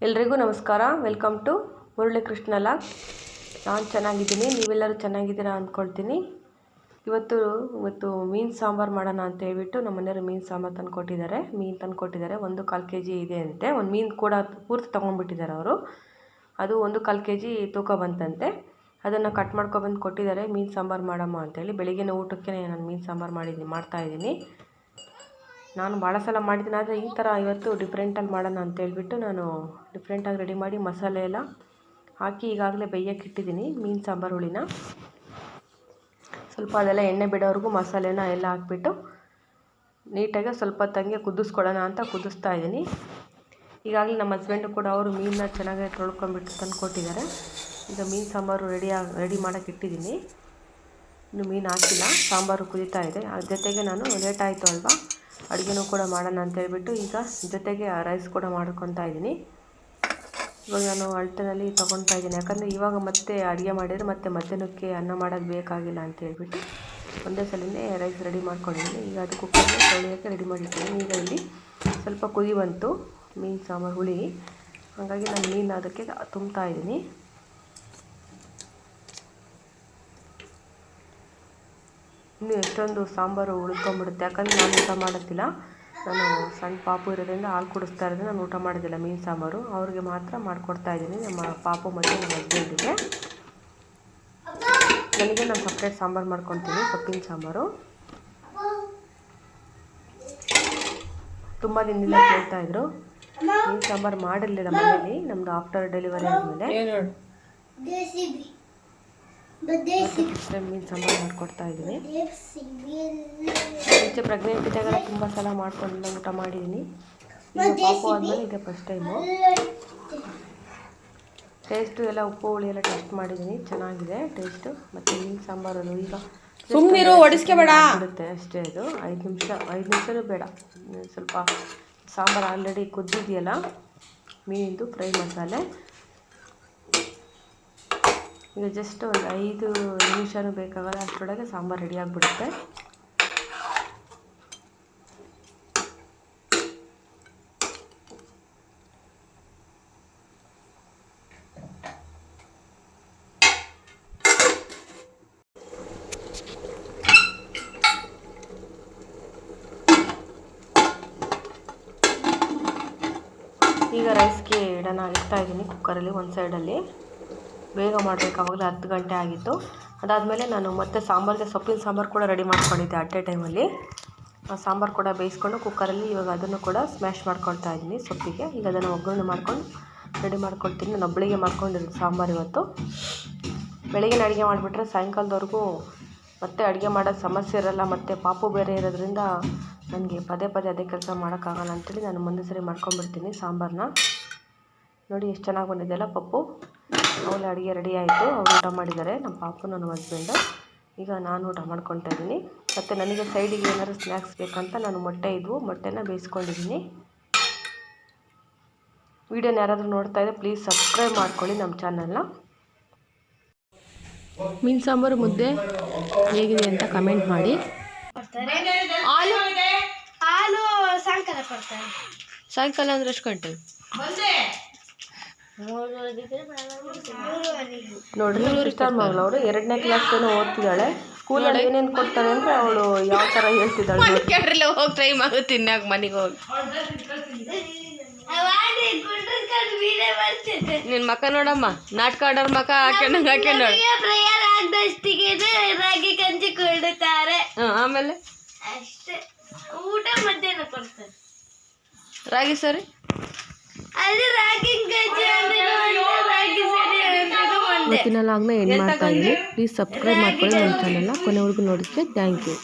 ಎಲ್ರಿಗೂ ನಮಸ್ಕಾರ. Welcome to Murali Krishna log. ನಾನು ಚೆನ್ನಾಗಿದ್ದೀನಿ, ನೀವೆಲ್ಲರೂ ಚೆನ್ನಾಗಿದ್ದೀರಾ ಅಂದ್ಕೊಳ್ತೀನಿ. ಇವತ್ತು ಮೀನು ಸಾಂಬಾರು ಮಾಡೋಣ ಅಂತ ಹೇಳ್ಬಿಟ್ಟು ನಮ್ಮ ಮನೆಯವರು ಮೀನು ಸಾಂಬಾರು ತಂದುಕೊಟ್ಟಿದ್ದಾರೆ. ಮೀನು ತಂದುಕೊಟ್ಟಿದ್ದಾರೆ. 1/4 kg ಇದೆ ಅಂತೆ. ಒಂದು ಮೀನು ಕೂಡ ಪೂರ್ತಿ ತೊಗೊಂಡ್ಬಿಟ್ಟಿದ್ದಾರೆ ಅವರು. ಅದು 1/4 kg ತೂಕ ಬಂತಂತೆ. ಅದನ್ನು ಕಟ್ ಮಾಡ್ಕೊಬಂದು ಕೊಟ್ಟಿದ್ದಾರೆ. ಮೀನು ಸಾಂಬಾರು ಮಾಡಮ್ಮ ಅಂತೇಳಿ ಬೆಳಿಗ್ಗೆನ ಊಟಕ್ಕೆ ನಾನು ಮೀನು ಸಾಂಬಾರು ಮಾಡ್ತಾಯಿದ್ದೀನಿ. ನಾನು ಭಾಳ ಸಲ ಮಾಡಿದ್ದೀನಿ, ಆದರೆ ಈ ಥರ ಇವತ್ತು ಡಿಫ್ರೆಂಟಾಗಿ ಮಾಡೋಣ ಅಂತೇಳ್ಬಿಟ್ಟು ನಾನು ಡಿಫ್ರೆಂಟಾಗಿ ರೆಡಿ ಮಾಡಿ ಮಸಾಲೆ ಎಲ್ಲ ಹಾಕಿ ಈಗಾಗಲೇ ಬೇಯಕ್ಕೆ ಇಟ್ಟಿದ್ದೀನಿ. ಮೀನು ಸಾಂಬಾರು ಹುಳಿನ ಸ್ವಲ್ಪ ಅದೆಲ್ಲ ಎಣ್ಣೆ ಬಿಡೋವರೆಗೂ ಮಸಾಲೆನ ಎಲ್ಲ ಹಾಕ್ಬಿಟ್ಟು ನೀಟಾಗಿ ಸ್ವಲ್ಪ ಹೊತ್ತಂಗೆ ಕುದಿಸ್ಕೊಳ್ಳೋಣ ಅಂತ ಕುದಿಸ್ತಾ ಇದ್ದೀನಿ. ಈಗಾಗಲೇ ನಮ್ಮ ಹಸ್ಬೆಂಡು ಕೂಡ ಅವರು ಮೀನನ್ನ ಚೆನ್ನಾಗಿ ತೊಳ್ಕೊಂಬಿಟ್ಟು ತಂದು ಕೊಟ್ಟಿದ್ದಾರೆ. ಈಗ ಮೀನು ಸಾಂಬಾರು ರೆಡಿ ಮಾಡೋಕ್ಕೆ ಇಟ್ಟಿದ್ದೀನಿ. ಇನ್ನು ಮೀನು ಹಾಕಿಲ್ಲ, ಸಾಂಬಾರು ಕುದೀತಾ ಇದೆ. ಅದ್ರ ಜೊತೆಗೆ ನಾನು ಲೇಟ್ ಆಯಿತು ಅಲ್ವಾ, ಅಡುಗೆನೂ ಕೂಡ ಮಾಡೋಣ ಅಂತೇಳ್ಬಿಟ್ಟು ಈಗ ಜೊತೆಗೆ ರೈಸ್ ಕೂಡ ಮಾಡ್ಕೊತಾ ಇದ್ದೀನಿ. ಇವಾಗ ನಾನು ಅಳತೆನಲ್ಲಿ ತೊಗೊತಾ ಇದ್ದೀನಿ, ಯಾಕಂದರೆ ಇವಾಗ ಮತ್ತೆ ಅಡುಗೆ ಮಾಡಿದರೆ ಮತ್ತೆ ಮಧ್ಯಾಹ್ನಕ್ಕೆ ಅನ್ನ ಮಾಡೋದು ಬೇಕಾಗಿಲ್ಲ ಅಂತ ಹೇಳ್ಬಿಟ್ಟು ಒಂದೇ ಸಲನೇ ರೈಸ್ ರೆಡಿ ಮಾಡ್ಕೊಂಡಿದ್ದೀನಿ. ಈಗ ಅದು ಕುಕ್ಕರ್ಗೆ ತೊಳೆಯೋಕ್ಕೆ ರೆಡಿ ಮಾಡಿಟ್ಟಿದ್ದೀನಿ. ಈಗ ಇಲ್ಲಿ ಸ್ವಲ್ಪ ಕುದಿ ಬಂತು ಮೀನು ಸಾಂಬಾರು ಹುಳಿ, ಹಾಗಾಗಿ ನಾನು ಮೀನು ಅದಕ್ಕೆ ತುಂಬ್ತಾ ಇದ್ದೀನಿ. ಇನ್ನು ಎಷ್ಟೊಂದು ಸಾಂಬಾರು ಉಳ್ಕೊಂಡ್ಬಿಡುತ್ತೆ, ಯಾಕಂದರೆ ನಾನು ಊಟ ಮಾಡೋದಿಲ್ಲ. ನಾನು ಸಣ್ಣ ಪಾಪು ಇರೋದ್ರಿಂದ ಹಾಲು ಕುಡಿಸ್ತಾ ಇರೋದ್ರಿಂದ ನಾನು ಊಟ ಮಾಡೋದಿಲ್ಲ ಮೀನು ಸಾಂಬಾರು. ಅವ್ರಿಗೆ ಮಾತ್ರ ಮಾಡಿಕೊಡ್ತಾ ಇದ್ದೀನಿ, ನಮ್ಮ ಪಾಪು ಮತ್ತು ನಮ್ಮ ಹಸ್ಬೆಂಡಿಗೆ. ನನಗೆ ನಾನು ಸಪ್ರೇಟ್ ಸಾಂಬಾರು ಮಾಡ್ಕೊತೀನಿ, ಸೊಪ್ಪಿನ ಸಾಂಬಾರು. ತುಂಬ ದಿನದಿಂದ ಕೇಳ್ತಾಯಿದ್ರು, ಮೀನು ಸಾಂಬಾರು ಮಾಡಿರಲಿಲ್ಲ ಮನೇಲಿ, ನಮ್ಮದು ಆಫ್ಟರ್ ಡೆಲಿವರಿ ಆದಮೇಲೆ ಮೀನು ಸಾಂಬಾರು ಮಾಡಿಕೊಡ್ತಾ ಇದ್ದೀನಿ. ಮುಂಚೆ ಪ್ರೆಗ್ನೆಂಟ್ ಇದ್ದಾಗೆಲ್ಲ ತುಂಬ ಸಲ ಮಾಡ್ಕೊಂಡು ಊಟ ಮಾಡಿದ್ದೀನಿ. ಈಗ ಪಾಪು ಆದಮೇಲೆ ಇದೆ ಫಸ್ಟ್ ಟೈಮು. ಟೇಸ್ಟು ಎಲ್ಲ ಉಪ್ಪು ಹುಳಿ ಎಲ್ಲ ಟೇಸ್ಟ್ ಮಾಡಿದ್ದೀನಿ, ಚೆನ್ನಾಗಿದೆ ಟೇಸ್ಟು. ಮತ್ತು ಮೀನು ಸಾಂಬಾರು ಈಗ ಬಿಡುತ್ತೆ ಅಷ್ಟೇ. ಅದು 5 ನಿಮಿಷನೂ ಬೇಡ. ಸ್ವಲ್ಪ ಸಾಂಬಾರು ಆಲ್ರೆಡಿ ಕುದ್ದಿದೆಯಲ್ಲ, ಮೀನಿಂದು ಫ್ರೈ ಮಸಾಲೆ. ಈಗ ಜಸ್ಟ್ ಒಂದು 5 ನಿಮಿಷನೂ ಬೇಕಾಗಲ್ಲ, ಅಷ್ಟರೊಳಗೆ ಸಾಂಬಾರು ರೆಡಿ ಆಗಿಬಿಡುತ್ತೆ. ಈಗ ರೈಸ್ಗೆ ಇಡ್ತಾ ಇದ್ದೀನಿ ಕುಕ್ಕರಲ್ಲಿ ಒಂದು ಸೈಡಲ್ಲಿ. ಬೇಗ ಮಾಡಬೇಕು, ಆವಾಗಲೇ 10 ಗಂಟೆ ಆಗಿತ್ತು. ಅದಾದಮೇಲೆ ನಾನು ಮತ್ತೆ ಸಾಂಬಾರಿಗೆ ಸೊಪ್ಪಿನ ಸಾಂಬಾರು ಕೂಡ ರೆಡಿ ಮಾಡ್ಕೊಂಡಿದ್ದೆ ಅಟ್ ಟೈಮಲ್ಲಿ. ಆ ಸಾಂಬಾರು ಕೂಡ ಬೇಯಿಸ್ಕೊಂಡು ಕುಕ್ಕರಲ್ಲಿ ಇವಾಗ ಅದನ್ನು ಕೂಡ ಸ್ಮ್ಯಾಶ್ ಮಾಡ್ಕೊಳ್ತಾ ಇದ್ದೀನಿ ಸೊಪ್ಪಿಗೆ. ಈಗ ಅದನ್ನು ಒಗ್ಗರಣೆ ಮಾಡ್ಕೊಂಡು ರೆಡಿ ಮಾಡ್ಕೊಳ್ತೀನಿ. ನಾನು ಒಬ್ಬಳಿಗೆ ಮಾಡ್ಕೊಂಡಿದ್ದು ಸಾಂಬಾರು ಇವತ್ತು. ಬೆಳಗಿನ ಅಡುಗೆ ಮಾಡಿಬಿಟ್ರೆ ಸಾಯಂಕಾಲದವರೆಗೂ ಮತ್ತೆ ಅಡುಗೆ ಮಾಡೋದು ಸಮಸ್ಯೆ ಇರೋಲ್ಲ. ಮತ್ತು ಪಾಪು ಬೇರೆ ಇರೋದ್ರಿಂದ ನನಗೆ ಪದೇ ಅದೇ ಕೆಲಸ ಮಾಡೋಕ್ಕಾಗಲ್ಲ ಅಂತೇಳಿ ನಾನು ಮುಂದೆ ಸರಿ ಮಾಡ್ಕೊಂಡ್ಬಿಡ್ತೀನಿ ಸಾಂಬಾರನ್ನ. ನೋಡಿ ಎಷ್ಟು ಚೆನ್ನಾಗಿ ಬಂದಿದೆಯಲ್ಲ ಪಪ್ಪು. ಅವಳ ಅಡುಗೆ ರೆಡಿ ಆಯಿತು, ಅವ್ರು ಊಟ ಮಾಡಿದ್ದಾರೆ, ನಮ್ಮ ಪಾಪು ನನ್ನ ಹಸ್ಬೆಂಡು. ಈಗ ನಾನು ಊಟ ಮಾಡ್ಕೊತಾ ಇದ್ದೀನಿ. ಮತ್ತು ನನಗೆ ಸೈಡಿಗೆ ಏನಾದ್ರು ಸ್ನ್ಯಾಕ್ಸ್ ಬೇಕಂತ ನಾನು ಮೊಟ್ಟೆನ ಬೇಯಿಸ್ಕೊಂಡಿದ್ದೀನಿ. ವಿಡಿಯೋನ ಯಾರಾದರೂ ನೋಡ್ತಾ ಇದ್ದರೆ ಪ್ಲೀಸ್ ಸಬ್ಸ್ಕ್ರೈಬ್ ಮಾಡ್ಕೊಳ್ಳಿ ನಮ್ಮ ಚಾನಲ್ನ. ಮೀನು ಸಾಂಬಾರು ಮುದ್ದೆ ಹೇಗಿದೆ ಅಂತ ಕಮೆಂಟ್ ಮಾಡಿ. ಸಾಯಂಕಾಲ ಅಂದರೆ ಎಷ್ಟು ಗಂಟೆ ನೋಡ್ರಿ, ಸಿಸ್ಟರ್ ಮಗಳು ಅವರು 2ನೇ ಕ್ಲಾಸ್ ಏನೋ ಓದ್ತಿದ್ದಾಳೆ. ಸ್ಕೂಲಲ್ಲಿ ಏನೇನು ಕೊಡ್ತಾರೆ ಅಂದರೆ ಅವಳು ಯಾವ ಥರ ಹೇಳ್ತಿದ್ದಾಳೆ. ಹೋಗಿ ಟೈಮ್ ಆಗುತ್ತೆ ತಿನ್ನಾಕ ಮನೆಗೆ ಹೋಗಿ. ನಿನ್ನ ಮಕ್ಕ ನೋಡಮ್ಮ, ನಾಟಕ ಆಡೋರ್ ಮಕ್ಕ ಹಾಕ್ಯಂಡು ರಾಗಿ ಕಂಚಿ ಕೊಡುತ್ತಾರೆ. ಆಮೇಲೆ ಅಷ್ಟೇ, ಊಟ ಮಧ್ಯಾಹ್ನ ಕೊಡ್ತಾರೆ. ರಾಗಿ ಸರಿ, ಇವತ್ತಿನ ಲಾಗ್ನ ಎಂಡ್ ಮಾಡ್ತಾ ಇದ್ದೀನಿ. ಪ್ಲೀಸ್ ಸಬ್ಸ್ಕ್ರೈಬ್ ಮಾಡ್ಕೊಳ್ಳಿ ನಮ್ಮ ಚಾನಲ್ನ. ಕೊನೆವರೆಗೂ ನೋಡಿದ್ರೆ ಥ್ಯಾಂಕ್ ಯು.